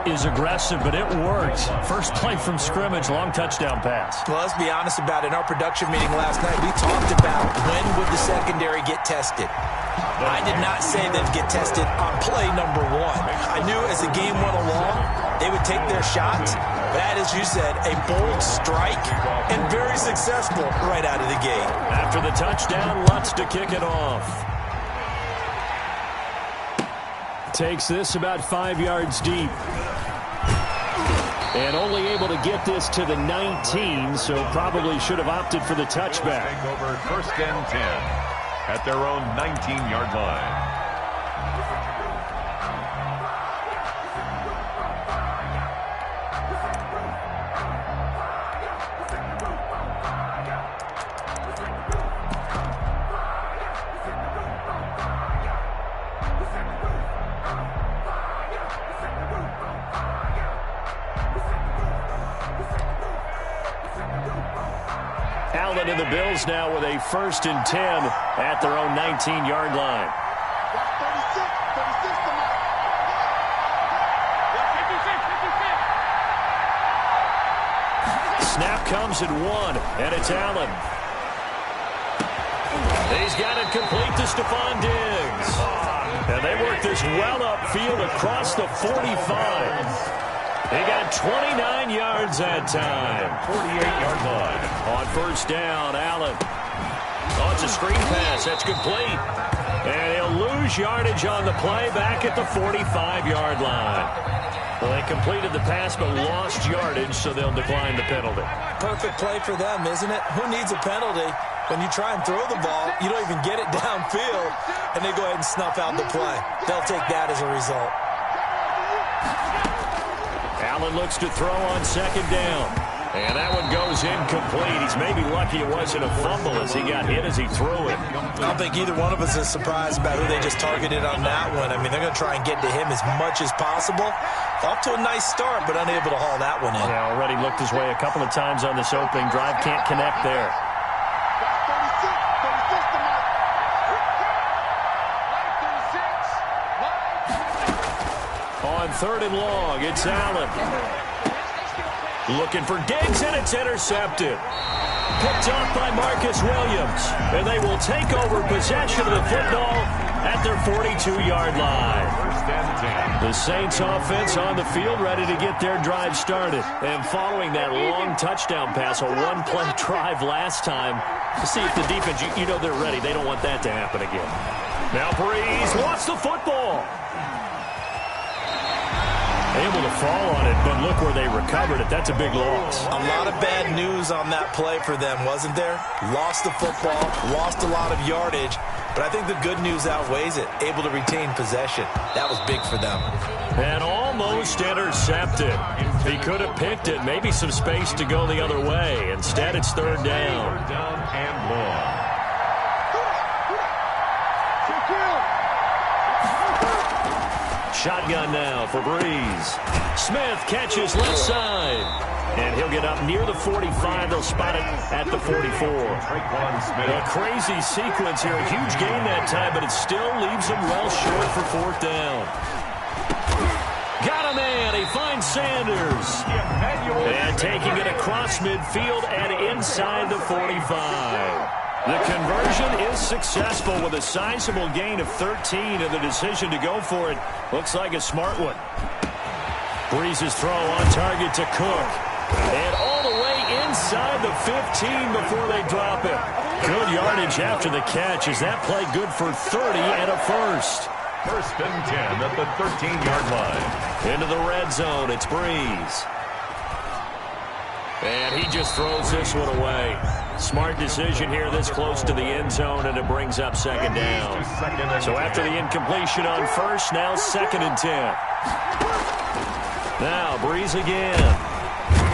is aggressive, but it worked. First play from scrimmage, long touchdown pass. Well, let's be honest about it. In our production meeting last night, we talked about when would the secondary get tested. I did not say they'd get tested on play number one. I knew as the game went along, they would take their shots. That, as you said, a bold strike and very successful right out of the gate. After the touchdown, Lutz to kick it off. Takes this about 5 yards deep. And only able to get this to the 19, so probably should have opted for the touchback. Take over 1st and 10 at their own 19-yard line. Allen and the Bills now with a 1st and 10 at their own 19-yard line. Snap comes at 1, and it's Allen. He's got it complete to Stephon Diggs. And they work this well upfield across the 45. He got 29 yards that time. 48-yard line. On 1st down, Allen. Oh, it's a screen pass. That's complete. And he'll lose yardage on the play back at the 45-yard line. Well, they completed the pass but lost yardage, so they'll decline the penalty. Perfect play for them, isn't it? Who needs a penalty? When you try and throw the ball, you don't even get it downfield, and they go ahead and snuff out the play. They'll take that as a result. Allen looks to throw on 2nd down. And that one goes incomplete. He's maybe lucky it wasn't a fumble as he got hit as he threw it. I don't think either one of us is surprised about who they just targeted on that one. I mean, they're going to try and get to him as much as possible. Off to a nice start, but unable to haul that one in. Yeah, already looked his way a couple of times on this opening drive. Can't connect there. On 3rd and long, it's Allen. Looking for Diggs, and it's intercepted. Picked off by Marcus Williams. And they will take over possession of the football at their 42-yard line. 1st and 10. The Saints offense on the field ready to get their drive started. And following that long touchdown pass, a one-play drive last time, to see if the defense, you know they're ready. They don't want that to happen again. Now Breeze wants the football. Able to fall on it, but look where they recovered it. That's a big loss. A lot of bad news on that play for them, wasn't there? Lost the football, lost a lot of yardage, but I think the good news outweighs it. Able to retain possession. That was big for them. And almost intercepted. He could have picked it, maybe some space to go the other way. Instead, it's 3rd down. 3rd down and long. Shotgun now for Breeze. Smith catches left side. And he'll get up near the 45. They'll spot it at the 44. A crazy sequence here. A huge gain that time, but it still leaves him well short for 4th down. Got a man. He finds Sanders. And taking it across midfield and inside the 45. The conversion is successful with a sizable gain of 13, and the decision to go for it looks like a smart one. Breeze's throw on target to Cook. And all the way inside the 15 before they drop it. Good yardage after the catch. Is that play good for 30 and a 1st? 1st and 10 at the 13-yard line. Into the red zone. It's Breeze. And he just throws this one away. Smart decision here this close to the end zone, and it brings up 2nd down. So after the incompletion on 1st, now 2nd and 10. Now Breeze again.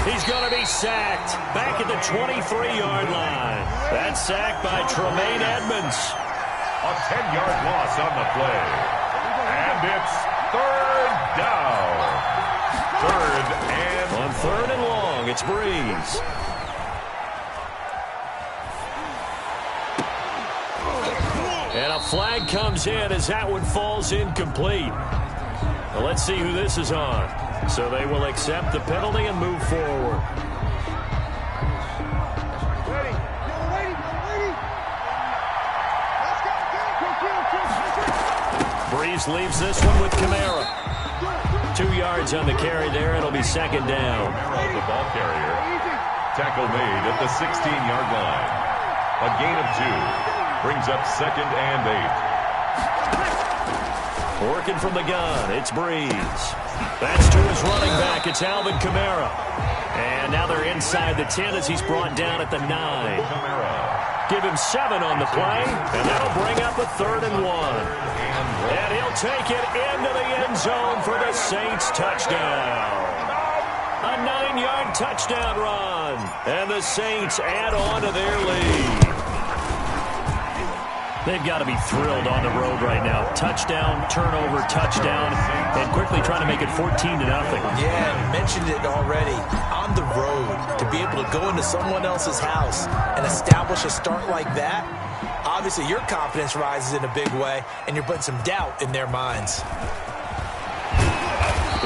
He's going to be sacked back at the 23-yard line. That's sacked by Tremaine Edmonds. A 10-yard loss on the play. And it's 3rd down. 3rd and... On 3rd and long, it's Breeze. And a flag comes in as that one falls incomplete. Well, let's see who this is on. So they will accept the penalty and move forward. Breeze leaves this one with Kamara. 2 yards on the carry there. It'll be second down. Kamara, the ball carrier. Tackle made at the 16-yard line. A gain of 2. Brings up second and 8. Working from the gun, it's Breeze. That's to his running back. It's Alvin Kamara. And now they're inside the 10 as he's brought down at the 9. Kamara. Give him 7 on the play, and that'll bring up a 3rd and 1. And he'll take it into the end zone for the Saints touchdown. A 9-yard touchdown run. And the Saints add on to their lead. They've got to be thrilled on the road right now. Touchdown, turnover, touchdown, and quickly trying to make it 14-0. Yeah, mentioned it already. On the road, to be able to go into someone else's house and establish a start like that, obviously your confidence rises in a big way, and you're putting some doubt in their minds.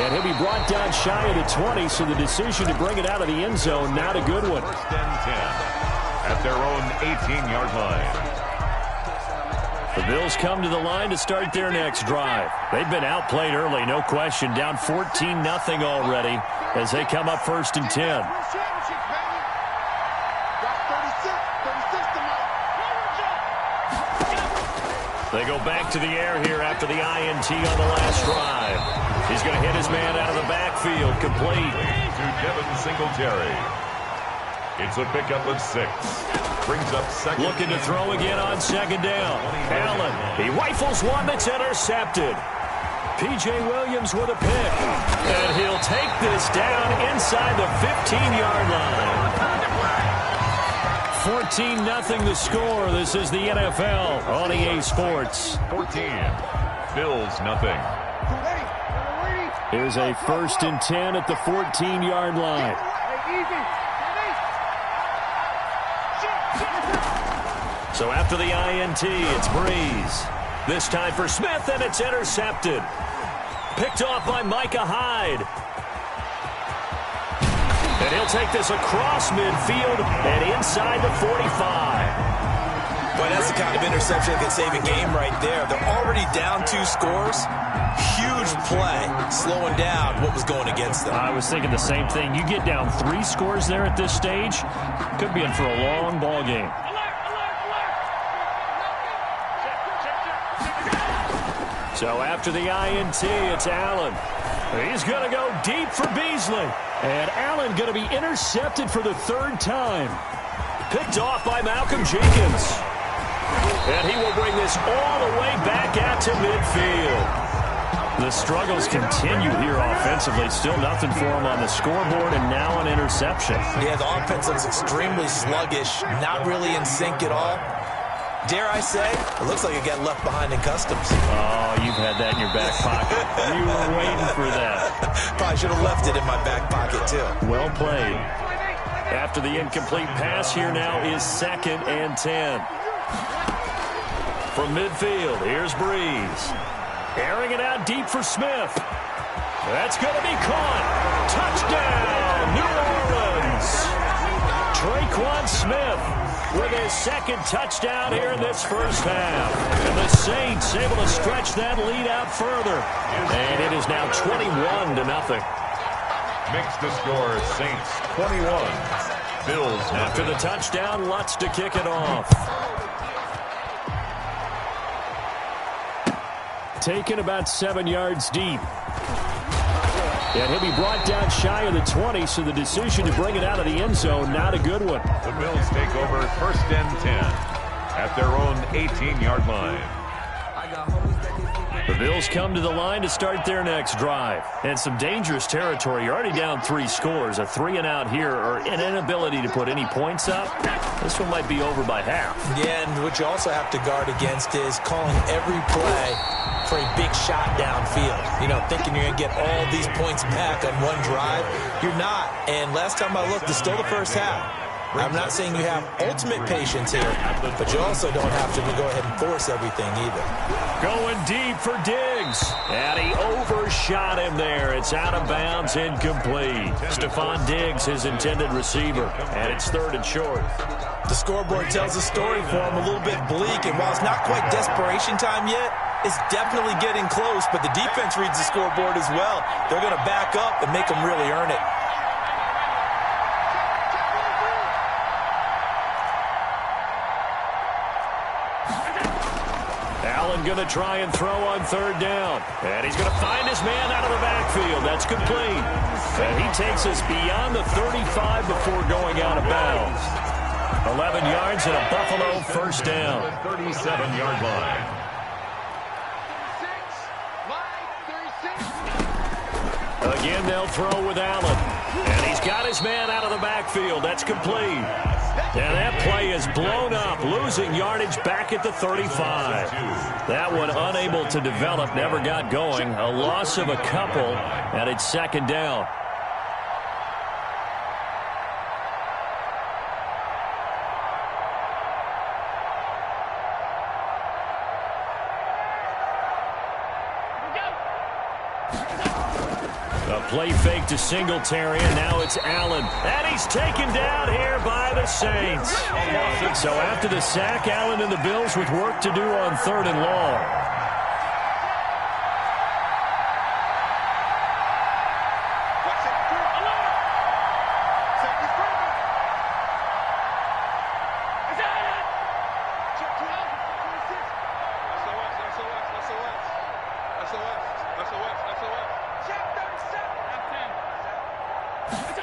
And he'll be brought down shy of the 20, so the decision to bring it out of the end zone, not a good one. First and 10 at their own 18-yard line. The Bills come to the line to start their next drive. They've been outplayed early, no question. Down 14-0 already as they come up 1st and 10. They go back to the air here after the INT on the last drive. He's going to hit his man out of the backfield, complete. To Devin Singletary. It's a pickup of 6. Brings up second. Looking to throw again on second down. Allen, he rifles one that's intercepted. P.J. Williams with a pick. And he'll take this down inside the 15-yard line. 14-0 the score. This is the NFL on EA Sports. 14. Bills nothing. Here's a 1st and 10 at the 14-yard line. So after the INT, it's Breeze. This time for Smith, and it's intercepted. Picked off by Micah Hyde. And he'll take this across midfield and inside the 45. Boy, that's the kind of interception that can save a game right there. They're already down 2 scores. Huge play, slowing down what was going against them. I was thinking the same thing. You get down 3 scores there at this stage, could be in for a long ball game. So after the INT, it's Allen. He's going to go deep for Beasley. And Allen going to be intercepted for the 3rd time. Picked off by Malcolm Jenkins. And he will bring this all the way back out to midfield. The struggles continue here offensively. Still nothing for him on the scoreboard, and now an interception. Yeah, the offense looks extremely sluggish, not really in sync at all. Dare I say, it looks like it got left behind in customs. Oh, you've had that in your back pocket. You were waiting for that. Probably should have left it in my back pocket, too. Well played. After the incomplete pass, here now is 2nd and 10. From midfield, here's Breeze. Airing it out deep for Smith. That's going to be caught. Touchdown, New Orleans. Traquan Smith with his 2nd touchdown here in this first half. And the Saints able to stretch that lead out further. And it is now 21-0. Makes the score Saints 21. Bills After the touchdown, Lutz to kick it off. Taken about 7 yards deep. And he'll be brought down shy of the 20, so the decision to bring it out of the end zone, not a good one. The Bills take over 1st and 10 at their own 18-yard line. The Bills come to the line to start their next drive. And some dangerous territory. You're already down 3 scores. A 3 and out here, or an inability to put any points up. This one might be over by half. Yeah, and what you also have to guard against is calling every play for a big shot downfield. You know, thinking you're going to get all these points back on one drive. You're not. And last time I looked, it's still the first half. I'm not saying you have ultimate patience here, but you also don't have to go ahead and force everything either. Going deep for Diggs. And he overshot him there. It's out of bounds, incomplete. Stephon Diggs, his intended receiver. And it's 3rd and short. The scoreboard tells a story for him, a little bit bleak. And while it's not quite desperation time yet, it's definitely getting close. But the defense reads the scoreboard as well. They're going to back up and make them really earn it. Going to try and throw on 3rd down. And he's going to find his man out of the backfield. That's complete. And he takes us beyond the 35 before going out of bounds. 11 yards and a Buffalo 1st down. 37-yard line. Again, they'll throw with Allen. And he's got his man out of the backfield. That's complete. And that play is blown up, losing yardage back at the 35. That one unable to develop, never got going. A loss of a couple, and it's 2nd down. A play fake to Singletary, and now it's Allen. And he's taken down here by the Saints. So after the sack, Allen and the Bills with work to do on 3rd and long.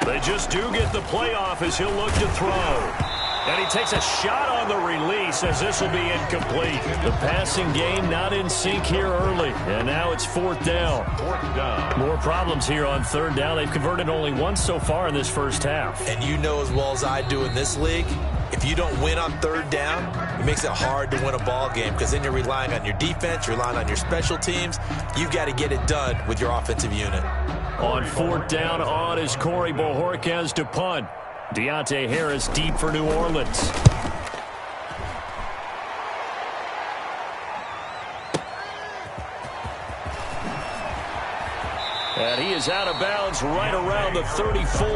They just do get the playoff as he'll look to throw. And he takes a shot on the release as this will be incomplete. The passing game not in sync here early. And now it's 4th down. 4th down. More problems here on 3rd down. They've converted only once so far in this first half. And you know as well as I do in this league, if you don't win on 3rd down, it makes it hard to win a ball game because then you're relying on your defense, you're relying on your special teams. You've got to get it done with your offensive unit. On 4th down, on is Corey Bojorquez to punt. Deontay Harris deep for New Orleans. And he is out of bounds right around the 34.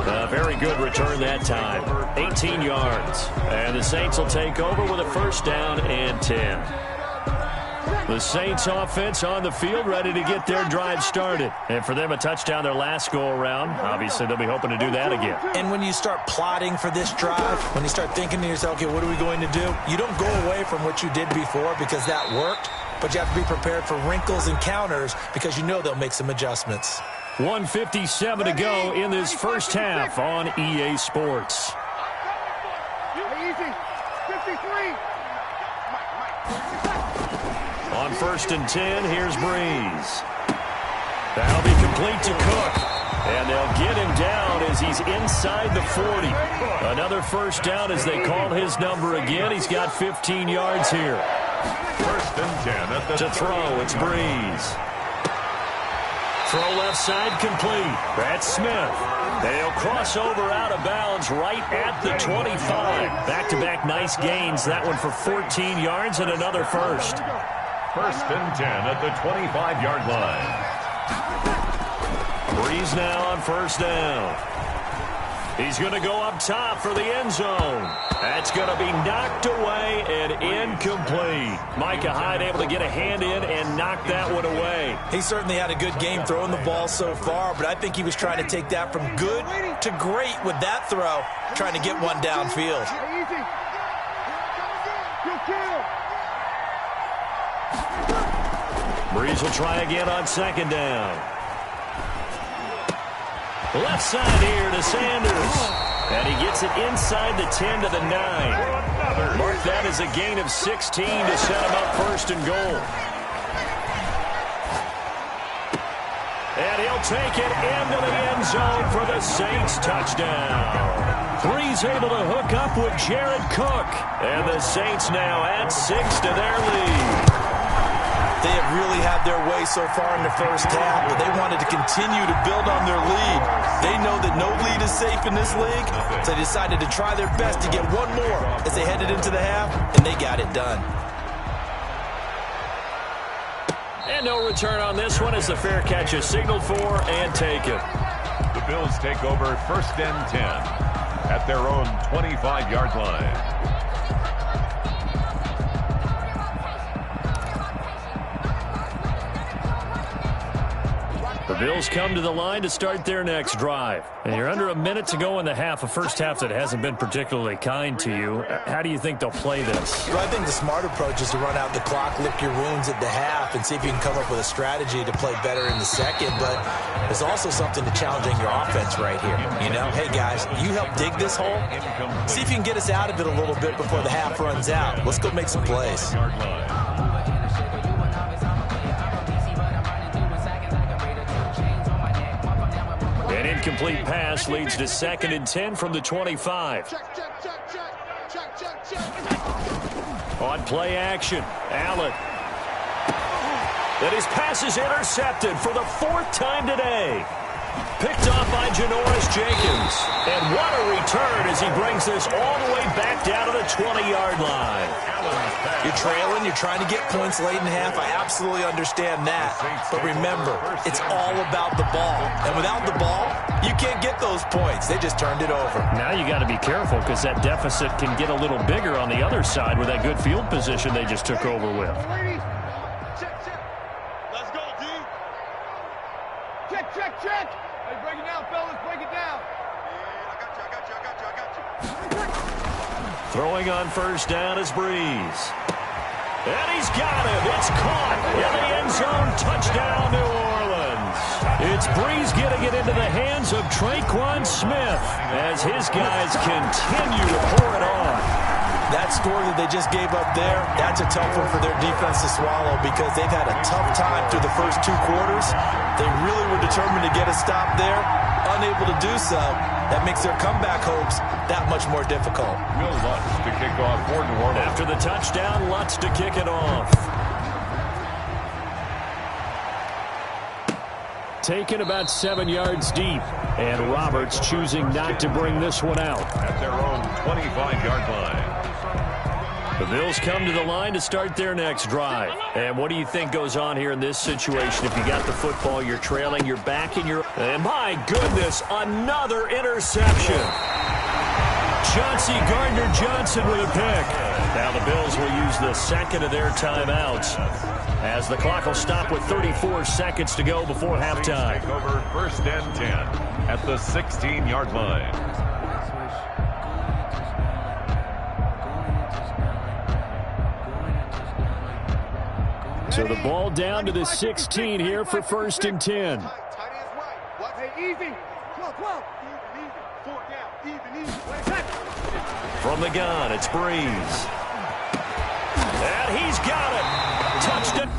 A very good return that time. 18 yards. And the Saints will take over with a 1st down and 10. The Saints offense on the field ready to get their drive started. And for them, a touchdown their last go-around. Obviously, they'll be hoping to do that again. And when you start plotting for this drive, when you start thinking to yourself, okay, what are we going to do? You don't go away from what you did before because that worked. But you have to be prepared for wrinkles and counters because you know they'll make some adjustments. 1:57 to go in this first half on EA Sports. Easy. 53. On 1st and 10, here's Breeze. That'll be complete to Cook. And they'll get him down as he's inside the 40. Another 1st down as they call his number again. He's got 15 yards here. 1st and 10 at the to throw, it's Breeze. Throw left side complete. That's Smith. They'll cross over out of bounds right at the 25. Back-to-back nice gains. That one for 14 yards and another 1st. 1st and 10 at the 25-yard line. Breeze now on 1st down. He's going to go up top for the end zone. That's going to be knocked away and incomplete. Micah Hyde able to get a hand in and knock that one away. He certainly had a good game throwing the ball so far, but I think he was trying to take that from good to great with that throw, trying to get one downfield. Easy. Breeze will try again on 2nd down. Left side here to Sanders. And he gets it inside the 10 to the 9. Mark that as a gain of 16 to set him up 1st and goal. And he'll take it into the end zone for the Saints touchdown. Breeze able to hook up with Jared Cook. And the Saints now add 6 to their lead. They have really had their way so far in the first half, but they wanted to continue to build on their lead. They know that no lead is safe in this league, so they decided to try their best to get one more as they headed into the half, and they got it done. And no return on this one as the fair catch is signaled for and taken. The Bills take over 1st and 10 at their own 25-yard line. The Bills come to the line to start their next drive. And you're under a minute to go in the half, a first half that hasn't been particularly kind to you. How do you think they'll play this? Well, I think the smart approach is to run out the clock, lick your wounds at the half, and see if you can come up with a strategy to play better in the second. But there's also something to challenging your offense right here. You know, hey, guys, you help dig this hole. See if you can get us out of it a little bit before the half runs out. Let's go make some plays. An incomplete pass leads to 2nd and 10 from the 25. On play action, Allen. That his pass is intercepted for the 4th time today. Picked off by Janoris Jenkins. And what a return as he brings this all the way back down to the 20-yard line. You're trailing, you're trying to get points late in half. I absolutely understand that. But remember, it's all about the ball. And without the ball, you can't get those points. They just turned it over. Now you got to be careful because that deficit can get a little bigger on the other side with that good field position they just took over with. Let's go, D. Check, check, check. Hey, break it down, fellas. Break it down. Yeah, I got you. Throwing on 1st down is Breeze. And he's got it. It's caught in the end zone. Touchdown, New Orleans. It's Breeze getting it into the hands of Traquan Smith as his guys continue to pour it on. That score that they just gave up there, that's a tough one for their defense to swallow because they've had a tough time through the first 2 quarters. They really were determined to get a stop there, unable to do so. That makes their comeback hopes that much more difficult. Will Lutz to kick off for New Orleans. After the touchdown, Lutz to kick it off. Taken about 7 yards deep. And Roberts choosing not to bring this one out. At their own 25-yard line. The Bills come to the line to start their next drive. And what do you think goes on here in this situation? If you got the football, you're trailing, you're back in your... And my goodness, another interception. Chauncey Gardner-Johnson with a pick. Now the Bills will use the 2nd of their timeouts as the clock will stop with 34 seconds to go before halftime. Take over 1st and 10 at the 16-yard line. So the ball down to the 16 here for 1st and 10. Hey, easy. 12. Even. 4 down. Even. From the gun, it's Breeze. And he's got it. Touchdown.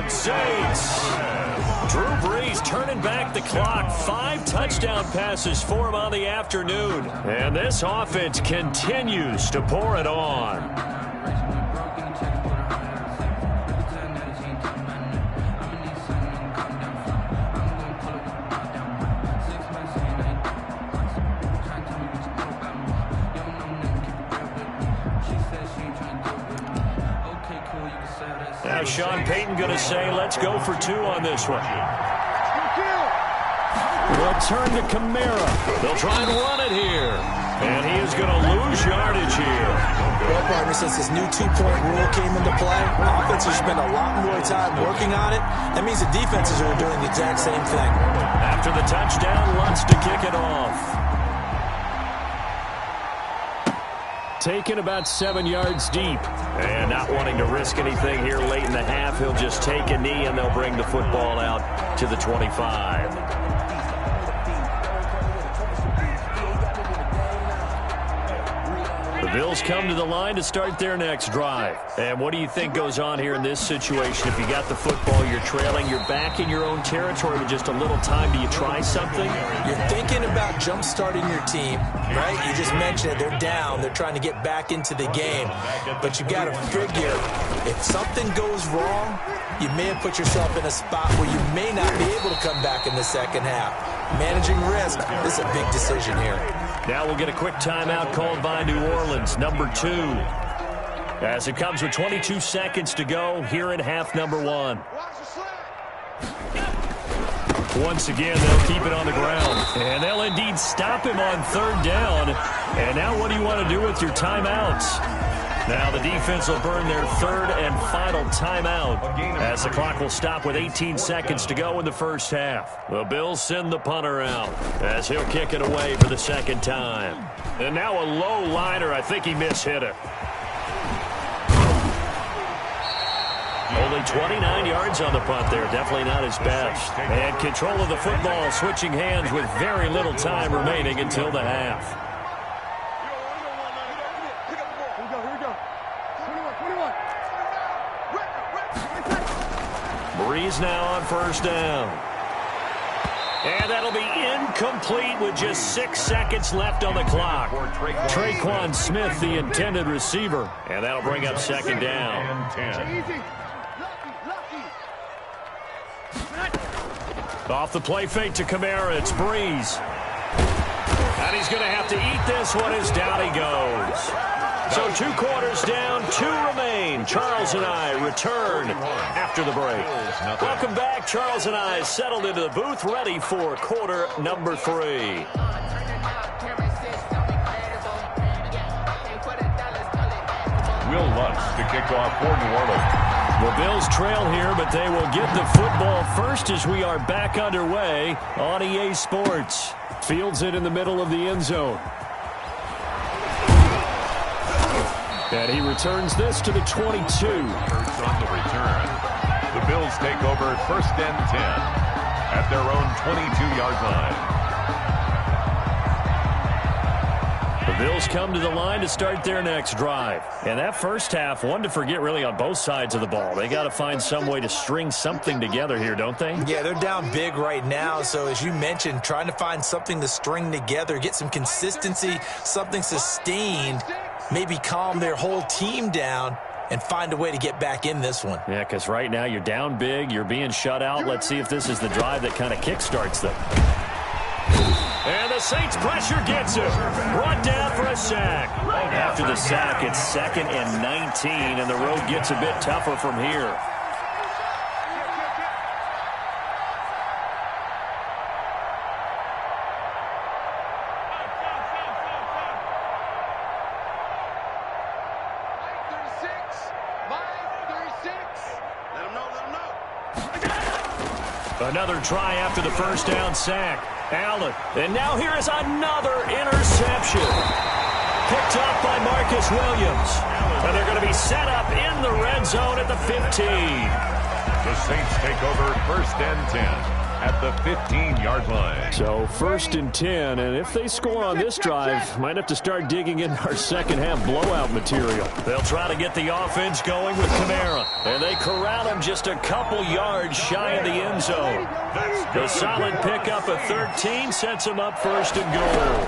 Saints. Drew Brees turning back the clock. 5 touchdown passes for him on the afternoon. And this offense continues to pour it on. Now Sean Payton going to say, let's go for 2 on this one. They'll turn to Kamara. They'll try and run it here. And he is going to lose yardage here. Well, partner, since this new 2-point rule came into play, offenses spend a lot more time working on it. That means the defenses are doing the exact same thing. After the touchdown, Lutz to kick it off. Taken about 7 yards deep. And not wanting to risk anything here late in the half, he'll just take a knee and they'll bring the football out to the 25. The Bills come to the line to start their next drive. And what do you think goes on here in this situation? If you got the football, you're trailing, you're back in your own territory with just a little time. Do you try something? You're thinking about jump-starting your team, right? You just mentioned it. They're down. They're trying to get back into the game. But you got to figure, if something goes wrong, you may have put yourself in a spot where you may not be able to come back in the second half. Managing risk, this is a big decision here. Now we'll get a quick timeout called by New Orleans, number 2. As it comes with 22 seconds to go here in half number 1. Once again, they'll keep it on the ground. And they'll indeed stop him on third down. And now what do you want to do with your timeouts? Now the defense will burn their third and final timeout as the clock will stop with 18 seconds to go in the first half. The Bills send the punter out as he'll kick it away for the second time. And now a low liner. I think he mishit it. Only 29 yards on the punt there. Definitely not his best. And control of the football switching hands with very little time remaining until the half. Breeze now on first down. And that'll be incomplete with just 6 seconds left on the clock. Traquan Smith, the intended receiver. And that'll bring up second down. Off the play fake to Kamara, it's Breeze. And he's going to have to eat this one as down he goes. So 2 quarters down, 2 remain. Charles and I return after the break. Welcome back. Charles and I settled into the booth, ready for quarter number 3. Will Lutz to kick off for New Orleans. The Bills trail here, but they will get the football first as we are back underway on EA Sports. Fields it in the middle of the end zone. And he returns this to the 22. First on the return. The Bills take over first and 10 at their own 22-yard line. The Bills come to the line to start their next drive. And that first half, one to forget really on both sides of the ball. They got to find some way to string something together here, don't they? Yeah, they're down big right now. So as you mentioned, trying to find something to string together, get some consistency, something sustained, maybe calm their whole team down and find a way to get back in this one. Yeah, because right now you're down big, you're being shut out. Let's see if this is the drive that kind of kickstarts them. And the Saints pressure gets him. Brought down for a sack. After the sack, it's 2nd and 19, and the road gets a bit tougher from here. Another try after the first down sack. Allen. And now here is another interception. Picked up by Marcus Williams. And they're going to be set up in the red zone at the 15. The Saints take over first and 10 at the 15-yard line. So 1st and 10, and if they score on this drive, might have to start digging in our second half blowout material. They'll try to get the offense going with Kamara, and they corral him just a couple yards shy of the end zone. The solid pickup of 13 sets him up 1st and goal.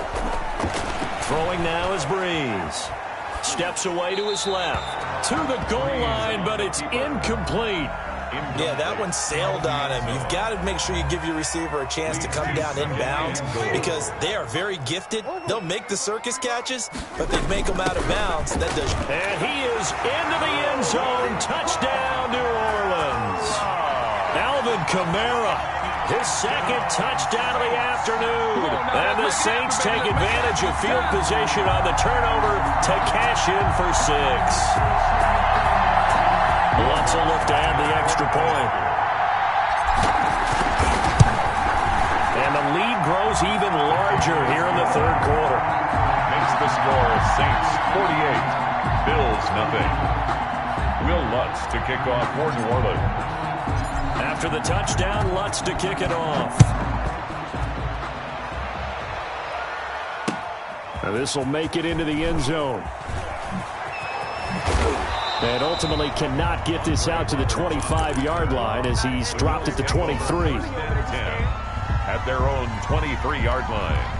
Throwing now is Breeze. Steps away to his left. To the goal line, but it's incomplete. Yeah, that one sailed on him. You've got to make sure you give your receiver a chance to come down inbounds because they are very gifted. They'll make the circus catches, but they make them out of bounds. That does. And he is into the end zone. Touchdown, New Orleans. Alvin Kamara, his 2nd touchdown of the afternoon. And the Saints take advantage of field position on the turnover to cash in for 6. Lutz will look to add the extra point. And the lead grows even larger here in the 3rd quarter. Makes the score Saints 48, Bills nothing. Will Lutz to kick off for New Orleans. After the touchdown, Lutz to kick it off. And this will make it into the end zone. And ultimately cannot get this out to the 25-yard line as he's dropped at the 23. At their own 23-yard line.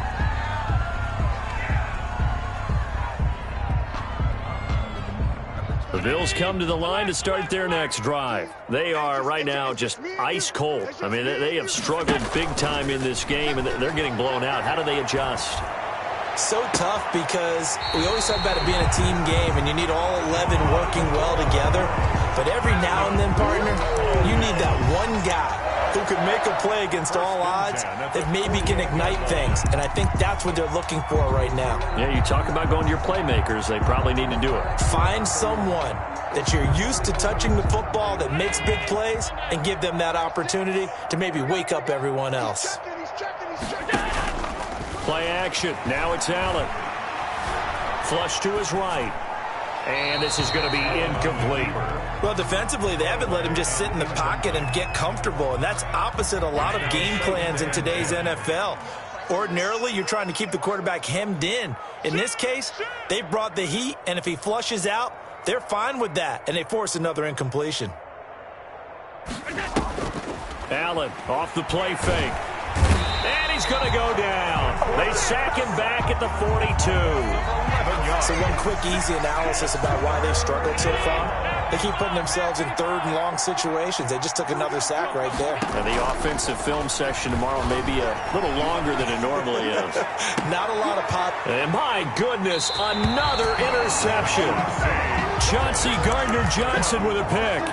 The Bills come to the line to start their next drive. They are right now just ice cold. I mean, they have struggled big time in this game, and they're getting blown out. How do they adjust? So tough because we always talk about it being a team game, and you need all 11 working well together. But every now and then, partner, you need that one guy who can make a play against all odds that maybe can ignite things. And I think that's what they're looking for right now. Yeah, you talk about going to your playmakers. They probably need to do it. Find someone that you're used to touching the football that makes big plays and give them that opportunity to maybe wake up everyone else. Play action. Now it's Allen. Flush to his right. And this is going to be incomplete. Well, defensively, they haven't let him just sit in the pocket and get comfortable, and that's opposite a lot of game plans in today's NFL. Ordinarily, you're trying to keep the quarterback hemmed in. In this case, they brought the heat, and if he flushes out, they're fine with that, and they force another incompletion. Allen off the play fake. And he's going to go down. They sack him back at the 42. So one quick, easy analysis about why they've struggled so far. They keep putting themselves in third and long situations. They just took another sack right there. And the offensive film session tomorrow may be a little longer than it normally is. Not a lot of pop. And my goodness, another interception. Chauncey Gardner-Johnson with a pick.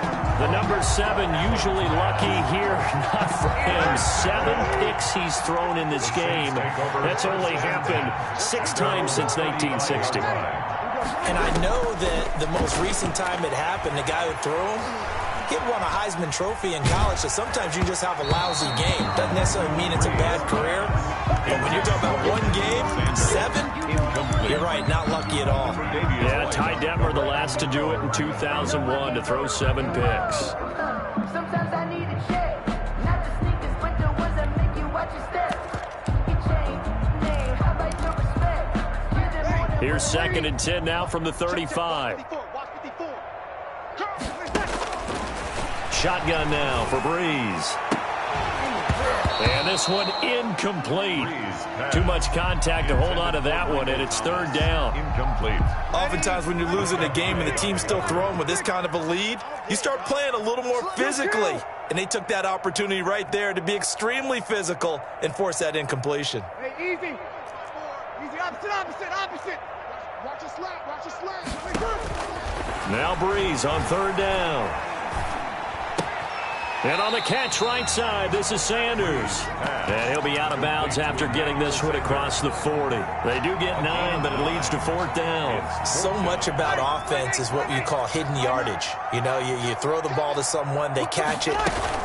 The number 7 usually lucky here. Not for him. 7 picks he's thrown in this game. That's only happened 6 times since 1960. And I know that the most recent time it happened, the guy who threw him, he had won a Heisman Trophy in college, so sometimes you just have a lousy game. Doesn't necessarily mean it's a bad career. But when you're talking about one game, 7, you're right, not lucky at all. Yeah, Ty Detmer, the last to do it in 2001, to throw 7 picks. Sometimes I need a check, not the sneakers, but the ones that make you watch your steps. You change name, how about your respect? Here's 2nd and 10 now from the 35. Shotgun now for Breeze. And this one incomplete. Too much contact to hold on to that one, and it's 3rd down. Incomplete. Oftentimes when you're losing a game and the team's still throwing with this kind of a lead, you start playing a little more physically. And they took that opportunity right there to be extremely physical and force that incompletion. Hey, easy. Easy, opposite. Watch your slap. Now Breeze on 3rd down. And on the catch right side, this is Sanders. And he'll be out of bounds after getting this one across the 40. They do get 9, but it leads to 4th down. So much about offense is what you call hidden yardage. You know, you throw the ball to someone, they catch it,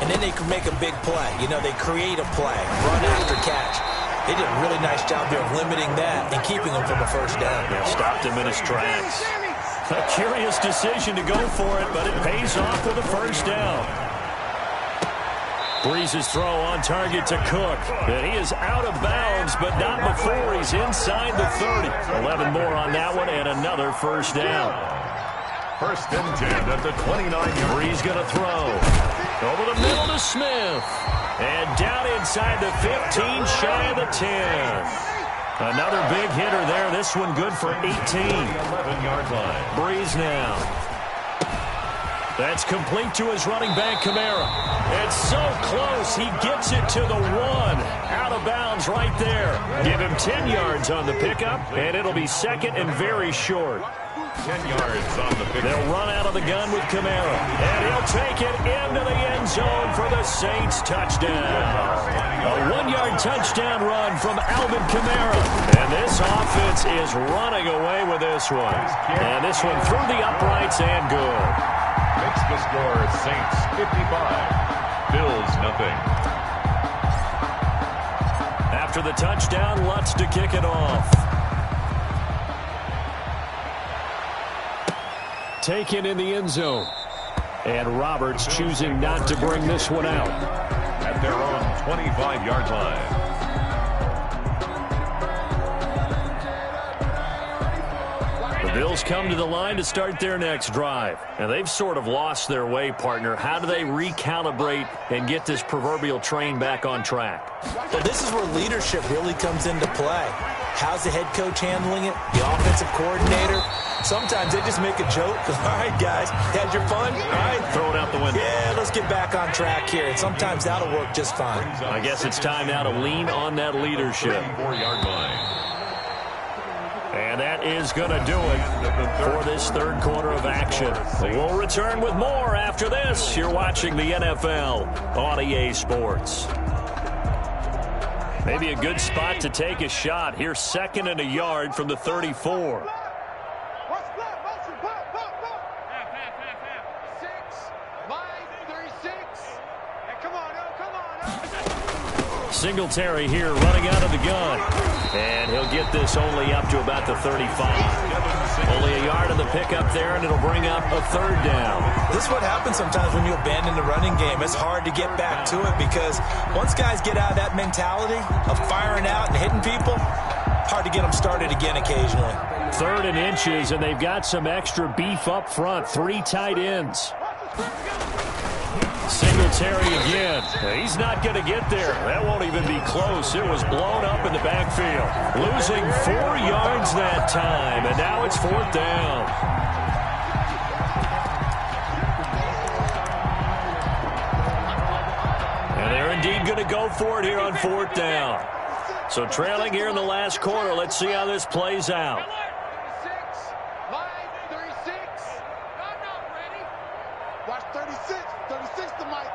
and then they can make a big play. You know, they create a play, run after catch. They did a really nice job there of limiting that and keeping him from a 1st down. Yeah, stopped him in his tracks. A curious decision to go for it, but it pays off with a 1st down. Breeze's throw on target to Cook. And he is out of bounds, but not before he's inside the 30. 11 more on that one, and another 1st down. 1st and 10 at the 29-yard. Breeze going to throw. Over the middle to Smith. And down inside the 15, shy of the 10. Another big hitter there. This one good for 18. 11-yard line. Breeze now. That's complete to his running back, Kamara. It's so close, he gets it to the 1. Out of bounds right there. Give him 10 yards on the pickup, and it'll be 2nd and very short. 10 yards on the pickup. They'll run out of the gun with Kamara. And he'll take it into the end zone for the Saints touchdown. A 1-yard touchdown run from Alvin Kamara. And this offense is running away with this one. And this one through the uprights and good. Makes the score Saints 55, Bills nothing. After the touchdown, Lutz to kick it off. Taken in the end zone. And Roberts choosing not to bring this one out. At their own 25-yard line. Bills come to the line to start their next drive. And they've sort of lost their way, partner. How do they recalibrate and get this proverbial train back on track? Well, this is where leadership really comes into play. How's the head coach handling it? The offensive coordinator? Sometimes they just make a joke. All right, guys, had your fun? All right. Throw it out the window. Yeah, let's get back on track here. And sometimes that'll work just fine. I guess it's time now to lean on that leadership. 4-yard line. And that is going to do it for this third quarter of action. We'll return with more after this. You're watching the NFL on EA Sports. Maybe a good spot to take a shot. Here's 2nd and a yard from the 34. Singletary here running out of the gun. And he'll get this only up to about the 35. Only a yard of the pickup there, and it'll bring up a 3rd down. This is what happens sometimes when you abandon the running game. It's hard to get back to it because once guys get out of that mentality of firing out and hitting people, hard to get them started again occasionally. 3rd and inches, and they've got some extra beef up front. 3 tight ends. Singletary again. He's not going to get there. That won't even be close. It was blown up in the backfield. Losing 4 yards that time, and now it's 4th down. And they're indeed going to go for it here on 4th down. So trailing here in the last quarter. Let's see how this plays out. Watch 36. 36 to Mike.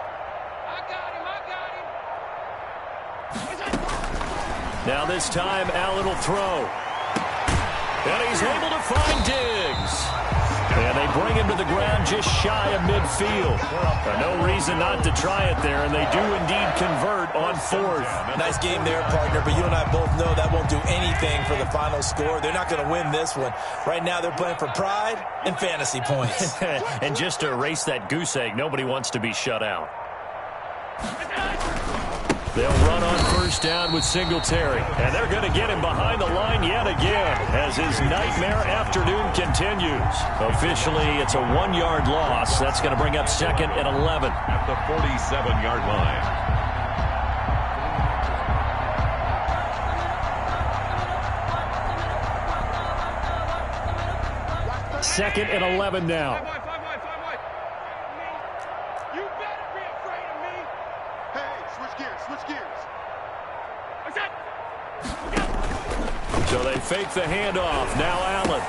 I got him. Now this time, Allen will throw. And he's able to find Diggs. And they bring him to the ground just shy of midfield. No reason not to try it there, and they do indeed convert on 4th. Nice game there, partner, but you and I both know that won't do anything for the final score. They're not going to win this one. Right now they're playing for pride and fantasy points. And just to erase that goose egg, nobody wants to be shut out. They'll run on 1st down with Singletary. And they're going to get him behind the line yet again as his nightmare afternoon continues. Officially, it's a 1-yard loss. That's going to bring up 2nd and 11. At the 47-yard line. 2nd and 11 now. You better be afraid of me. Hey, switch gears, switch gears. What's that? So they fake the handoff. Now Allen.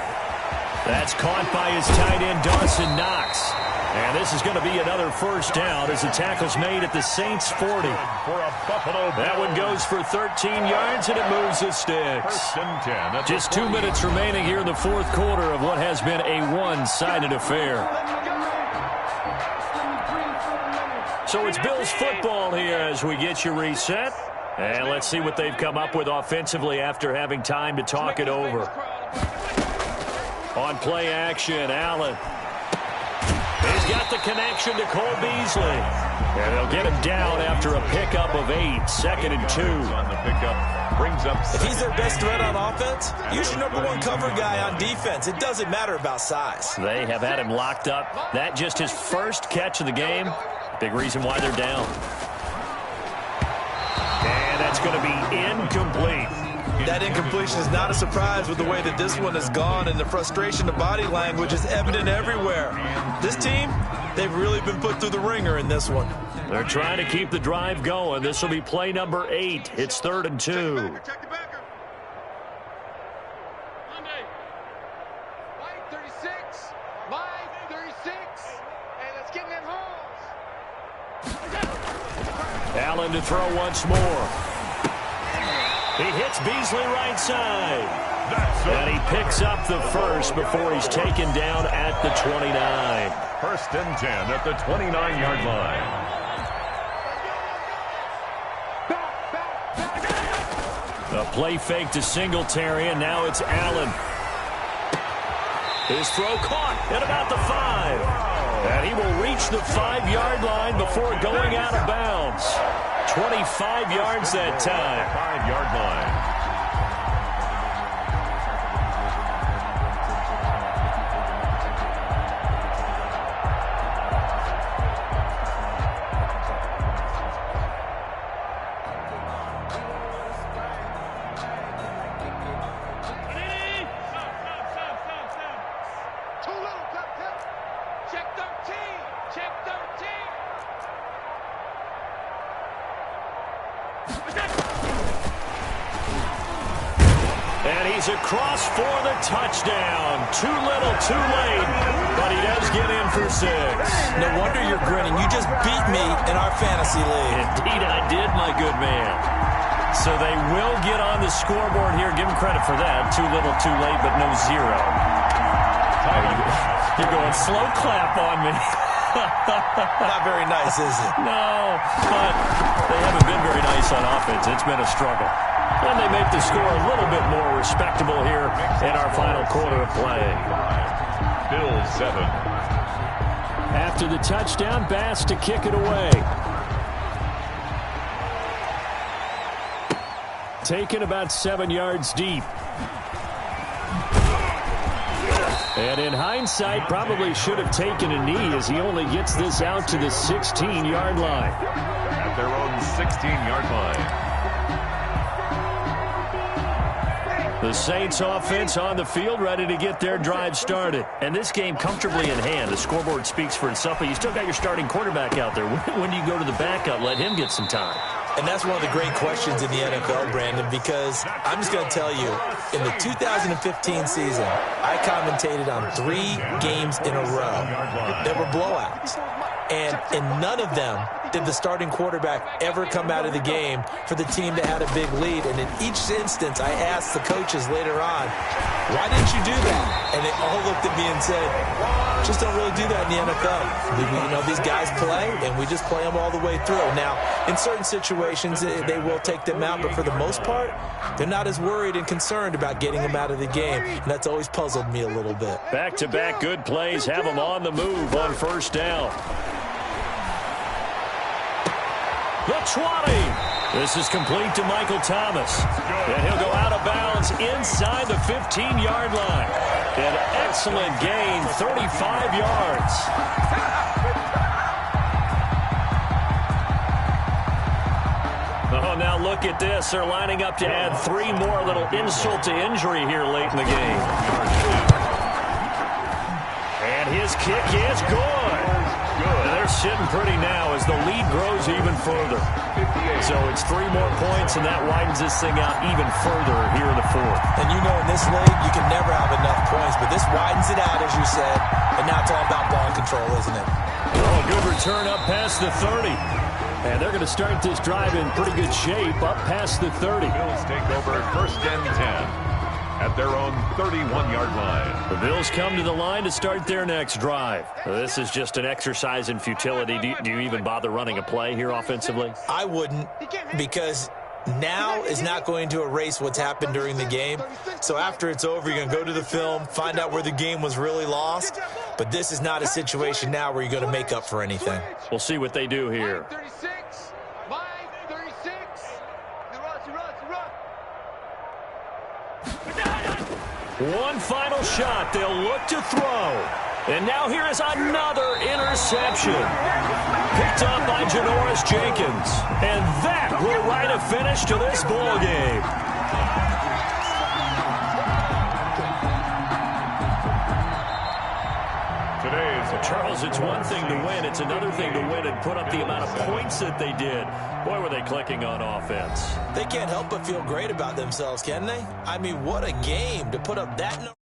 That's caught by his tight end, Dawson Knox. And this is going to be another 1st down as the tackle's made at the Saints 40. That one goes for 13 yards, and it moves the sticks. Just 2 minutes remaining here in the 4th quarter of what has been a one-sided affair. So it's Bills football here as we get you reset. And let's see what they've come up with offensively after having time to talk it over. On play action, Allen. He's got the connection to Cole Beasley. And they'll get him down after a pickup of 8. 2nd and 2. On the pickup brings up. If he's their best threat on offense, use your #1 cover guy on defense. It doesn't matter about size. They have had him locked up. That just his first catch of the game. Big reason why they're down. And that's going to be incomplete. That incompletion is not a surprise with the way that this one has gone, and the frustration of body language is evident everywhere. This team, they've really been put through the ringer in this one. They're trying to keep the drive going. This will be play number 8. It's 3rd and 2. Check the backer. Monday. Mike 36. Mike 36. Hey, let's get in them holes. Allen to throw once more. He hits Beasley right side. And he picks up the 1st before he's taken down at the 29. 1st and 10 at the 29-yard line. A play fake to Singletary, and now it's Allen. His throw caught at about the 5. And he will reach the 5-yard line before going out of bounds. 25 yards that time. 5-yard line. And he's across for the touchdown. Too little, too late, but he does get in for 6. No wonder you're grinning. You just beat me in our fantasy league. Indeed I did, my good man. So they will get on the scoreboard here. Give him credit for that. Too little, too late, but no 0. You're going slow clap on me. Not very nice, is it? No, but they haven't been very nice on offense. It's been a struggle. And they make the score a little bit more respectable here in our final quarter of play. Bills 7. After the touchdown, Bass to kick it away. Taken about 7 yards deep. And in hindsight, probably should have taken a knee as he only gets this out to the 16-yard line. At their own 16-yard line. The Saints offense on the field, ready to get their drive started. And this game comfortably in hand. The scoreboard speaks for itself, but you still got your starting quarterback out there. When do you go to the backup? Let him get some time. And that's one of the great questions in the NFL, Brandon, because I'm just going to tell you, in the 2015 season, I commentated on 3 games in a row that were blowouts. And in none of them did the starting quarterback ever come out of the game for the team that had a big lead. And in each instance, I asked the coaches later on, why didn't you do that? And they all looked at me and said, just don't really do that in the NFL. You know, these guys play, and we just play them all the way through. Now, in certain situations, they will take them out, but for the most part, they're not as worried and concerned about getting them out of the game, and that's always puzzled me a little bit. Back-to-back good plays have them on the move on first down. The 20. This is complete to Michael Thomas. And he'll go out of bounds inside the 15-yard line. An excellent gain, 35 yards. Oh, now look at this. They're lining up to add 3 more, little insult to injury here late in the game. And his kick is good. They're sitting pretty now as the lead grows even further. So it's 3 more points, and that widens this thing out even further here in the 4th. And you know in this league, you can never have enough points, but this widens it out, as you said, and now it's all about ball control, isn't it? Oh, good return up past the 30. And they're going to start this drive in pretty good shape up past the 30. Bills take over 1st and 10. At their own 31-yard line. The Bills come to the line to start their next drive. This is just an exercise in futility. Do you even bother running a play here offensively? I wouldn't, because now is not going to erase what's happened during the game. So after it's over, you're going to go to the film, find out where the game was really lost. But this is not a situation now where you're going to make up for anything. We'll see what they do here. 36. Mike, 36. One final shot. They'll look to throw. And now here is another interception. Picked up by Janoris Jenkins. And that will write a finish to this ball game. Charles, it's one thing to win. It's another thing to win and put up the amount of points that they did. Boy, were they clicking on offense. They can't help but feel great about themselves, can they? I mean, what a game to put up that number.